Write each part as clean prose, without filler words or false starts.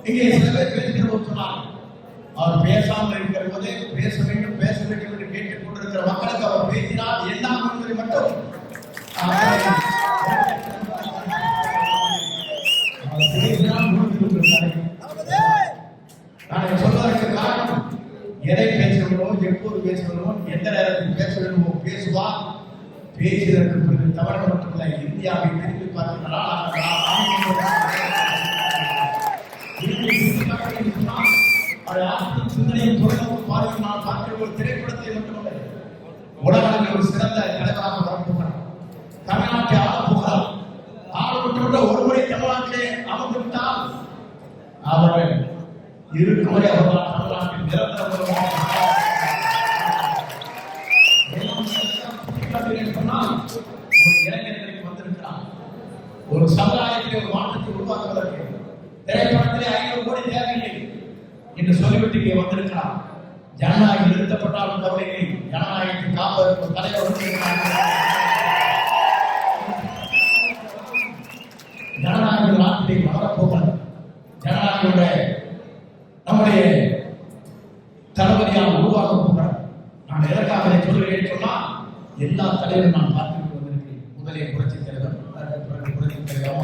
இங்கே சில பேர் பேசுகிறவர் சொன்னார், அவர் பேசாமல் இருக்கிற போது பேச வேண்டும் என்று கேட்டுக் கொண்டிருக்கிற மக்களுக்கு அவர் பேசினால் என்ன என்பதை மட்டும் நான் சொல்வதற்கு காரணம், எதை பேச வேண்டுமோ, எப்போது பேச வேண்டுமோ, எந்த நேரத்தில் பேச வேண்டுமோ பேசுவார். பேசுவதற்கு பிறகு தமிழகம் மட்டுமல்ல, இந்தியாவை பிரித்து பார்க்கிறார். சிந்தனையும் தொழில்நுட்ப பார்வையும் நான் பார்க்கிற ஒரு திரைப்படத்தை மட்டுமல்ல, உலகில் ஒரு சிறந்த தலைவராக வரப்போகிறார். தமிழ்நாட்டை ஆளப்போகிறார். ஆளப்பட்டுள்ள ஒருமுறை தமிழ்நாட்டிலே அமர்ந்து விட்டால் அவர்கள் இருக்கும் வரை அவர்கள் தமிழ்நாட்டில் நிரந்தர ஒரு இளைஞர்களுக்கு வந்திருக்கிறார். ஒரு சமுதாயத்திலே ஒரு மாற்றத்தை உருவாக்குவதற்கு திரைப்படத்திலே 500 கோடி தேவையில்லை என்று சொல்லிவிட்டு இங்கே வந்திருக்கிறார். ஜனநாயகம் நிறுத்தப்பட்டாலும் கவலையை ஜனநாயகத்தை காப்பதற்கு ஒரு தலைவர் ஜனநாயக நாட்டிலே வளரப்போகிறார். ஜனநாயக நம்முடைய தளபதியாக உருவாக போகிறார். நான் எதற்காக சொல்லுகிறேன் சொன்னா, எல்லா தலைவரும் நான் பார்த்துட்டு வந்திருக்கிறேன். முதலே புரட்சி தலைவர், புரட்சி தலைவர்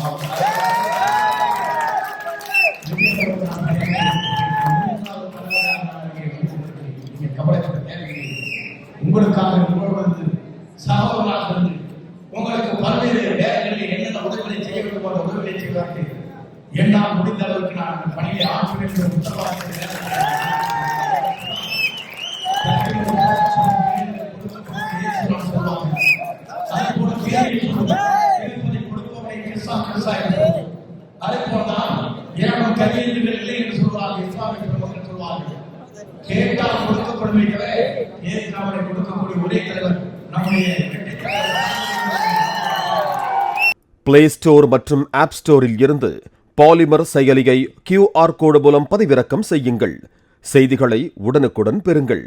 கவலைப்பட தேவையில்லை. உங்களுக்காக வந்து சகோதரர்களாக இருந்து உங்களுக்கு பல்வேறு வேலைகளில் என்னென்ன உதவிகளை செய்ய வேண்டும் என்ற உதவிகளை செய்வார்கள். என்னால் முடிந்த அளவுக்கு நான் அந்த பணியை ஆற்றுவேன் என்ற உத்தரவாதத்தை அதே போலதான் ஏன் கையெழுத்துகள் இல்லை என்று சொல்வார்கள். இஸ்லாமிய பெருமக்கள் சொல்வார்கள், கேட்டால் கொடுக்கப்படுமே தவிர ஏற்காமலை கொடுக்கக்கூடிய ஒரே தலைவர் நம்முடைய பிளே ஸ்டோர் மற்றும் ஆப் ஸ்டோரில் இருந்து பாலிமர் செயலியை QR கோடு மூலம் பதிவிறக்கம் செய்யுங்கள். செய்திகளை உடனுக்குடன் பெறுங்கள்.